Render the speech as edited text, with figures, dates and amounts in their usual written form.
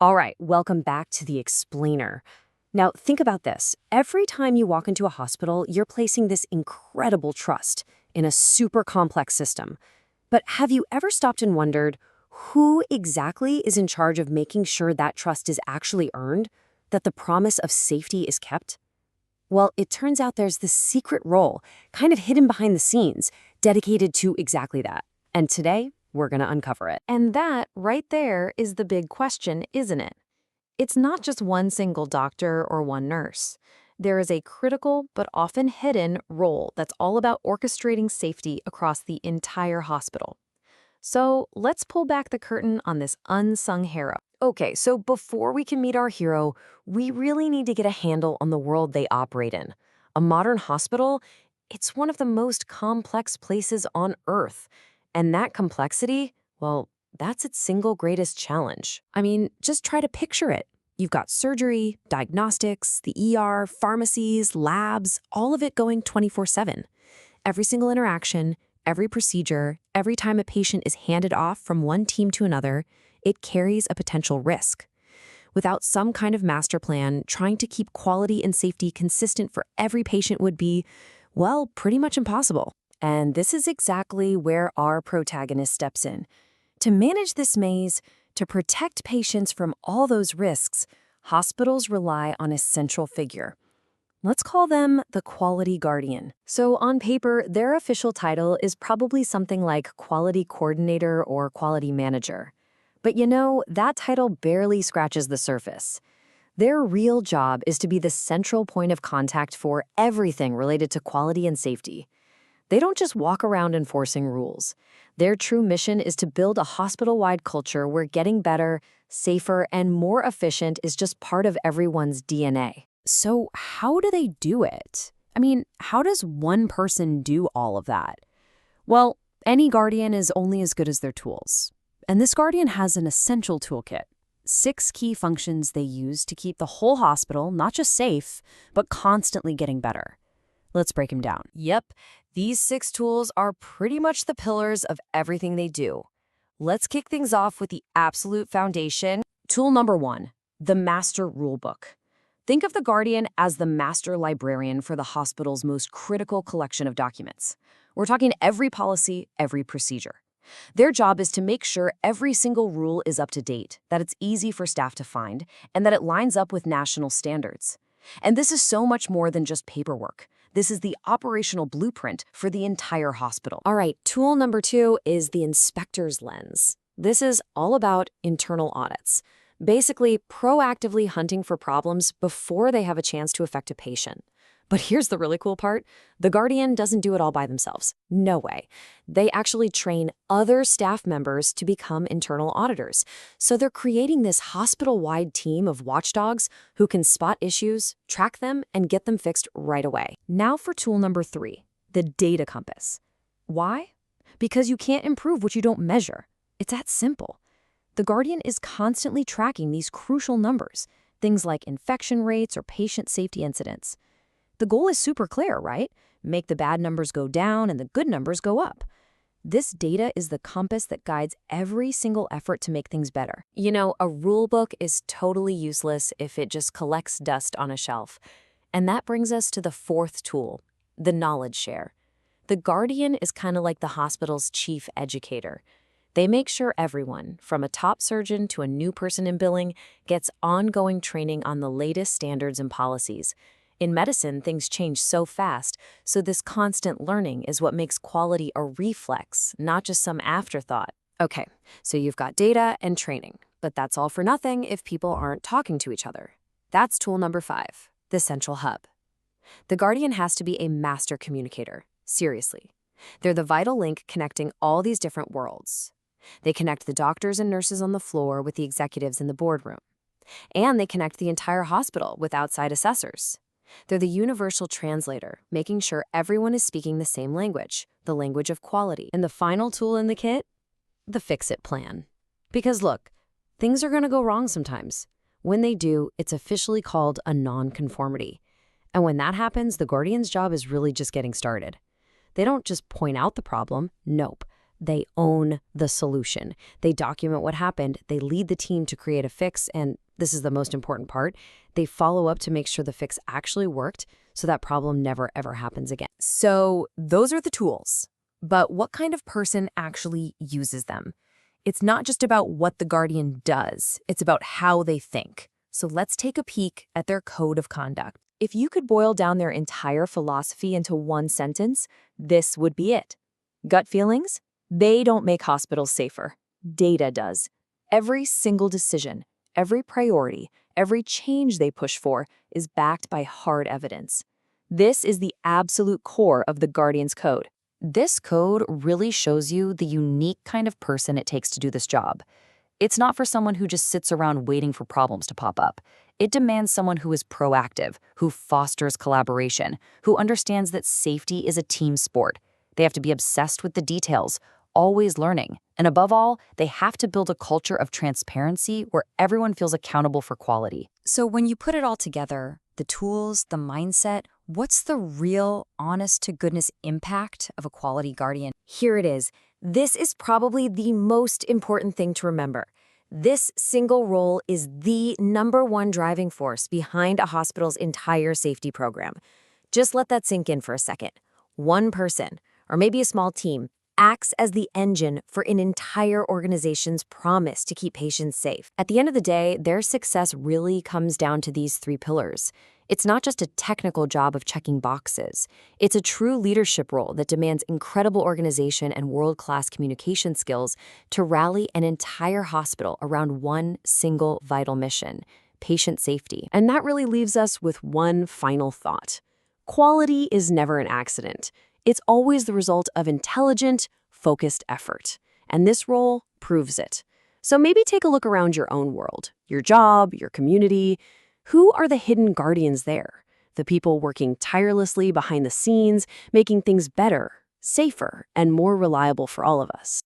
All right, welcome back to the explainer. Now, think about this. Every time you walk into a hospital, you're placing this incredible trust in a super complex system. But have you ever stopped and wondered who exactly is in charge of making sure that trust is actually earned, that the promise of safety is kept? Well, it turns out there's this secret role, kind of hidden behind the scenes, dedicated to exactly that. And today, we're going to uncover it. And that, right there, is the big question, isn't it? It's not just one single doctor or one nurse. There is a critical but often hidden role that's all about orchestrating safety across the entire hospital. So let's pull back the curtain on this unsung hero. Okay, so before we can meet our hero, we really need to get a handle on the world they operate in. A modern hospital, it's one of the most complex places on Earth. And that complexity, well, that's its single greatest challenge. I mean, just try to picture it. You've got surgery, diagnostics, the ER, pharmacies, labs, all of it going 24/7. Every single interaction, every procedure, every time a patient is handed off from one team to another, it carries a potential risk. Without some kind of master plan, trying to keep quality and safety consistent for every patient would be, well, pretty much impossible. And this is exactly where our protagonist steps in. To manage this maze, to protect patients from all those risks, hospitals rely on a central figure. Let's call them the quality guardian. So on paper, their official title is probably something like quality coordinator or quality manager. But you know, that title barely scratches the surface. Their real job is to be the central point of contact for everything related to quality and safety. They don't just walk around enforcing rules. Their true mission is to build a hospital-wide culture where getting better, safer, and more efficient is just part of everyone's DNA. So how do they do it? I mean, how does one person do all of that? Well, any guardian is only as good as their tools. And this guardian has an essential toolkit. 6 key functions they use to keep the whole hospital not just safe, but constantly getting better. Let's break them down. Yep, these 6 tools are pretty much the pillars of everything they do. Let's kick things off with the absolute foundation. Tool number 1, the master rulebook. Think of the guardian as the master librarian for the hospital's most critical collection of documents. We're talking every policy, every procedure. Their job is to make sure every single rule is up to date, that it's easy for staff to find, and that it lines up with national standards. And this is so much more than just paperwork. This is the operational blueprint for the entire hospital. All right, tool number 2 is the inspector's lens. This is all about internal audits. Basically, proactively hunting for problems before they have a chance to affect a patient. But here's the really cool part. The guardian doesn't do it all by themselves. No way. They actually train other staff members to become internal auditors. So they're creating this hospital-wide team of watchdogs who can spot issues, track them, and get them fixed right away. Now for tool number 3, the data compass. Why? Because you can't improve what you don't measure. It's that simple. The guardian is constantly tracking these crucial numbers, things like infection rates or patient safety incidents. The goal is super clear, right? Make the bad numbers go down and the good numbers go up. This data is the compass that guides every single effort to make things better. You know, a rule book is totally useless if it just collects dust on a shelf. And that brings us to the 4th tool, the knowledge share. The guardian is kind of like the hospital's chief educator. They make sure everyone, from a top surgeon to a new person in billing, gets ongoing training on the latest standards and policies. In medicine, things change so fast, so this constant learning is what makes quality a reflex, not just some afterthought. Okay, so you've got data and training, but that's all for nothing if people aren't talking to each other. That's tool number 5, the central hub. The guardian has to be a master communicator, seriously. They're the vital link connecting all these different worlds. They connect the doctors and nurses on the floor with the executives in the boardroom. And they connect the entire hospital with outside assessors. They're the universal translator, making sure everyone is speaking the same language, the language of quality. And the final tool in the kit? The fix-it plan. Because look, things are going to go wrong sometimes. When they do, it's officially called a non-conformity. And when that happens, the guardian's job is really just getting started. They don't just point out the problem, nope. they own the solution. They document what happened, they lead the team to create a fix, and this is the most important part, they follow up to make sure the fix actually worked so that problem never ever happens again. So those are the tools. But what kind of person actually uses them? It's not just about what the Guardian does, it's about how they think. So let's take a peek at their code of conduct. If you could boil down their entire philosophy into one sentence, this would be it. Gut feelings? They don't make hospitals safer. Data does. Every single decision, every priority, every change they push for is backed by hard evidence. This is the absolute core of the Guardian's code. This code really shows you the unique kind of person it takes to do this job. It's not for someone who just sits around waiting for problems to pop up. It demands someone who is proactive, who fosters collaboration, who understands that safety is a team sport. They have to be obsessed with the details, always learning. And above all, they have to build a culture of transparency where everyone feels accountable for quality. So when you put it all together, the tools, the mindset, what's the real, honest-to-goodness impact of a quality guardian? Here it is. This is probably the most important thing to remember. This single role is the #1 driving force behind a hospital's entire safety program. Just let that sink in for a second. One person, or maybe a small team, acts as the engine for an entire organization's promise to keep patients safe. At the end of the day, their success really comes down to these 3 pillars. It's not just a technical job of checking boxes. It's a true leadership role that demands incredible organization and world-class communication skills to rally an entire hospital around one single vital mission: patient safety. And that really leaves us with one final thought. Quality is never an accident. It's always the result of intelligent, focused effort. And this role proves it. So maybe take a look around your own world, your job, your community. Who are the hidden guardians there? The people working tirelessly behind the scenes, making things better, safer, and more reliable for all of us.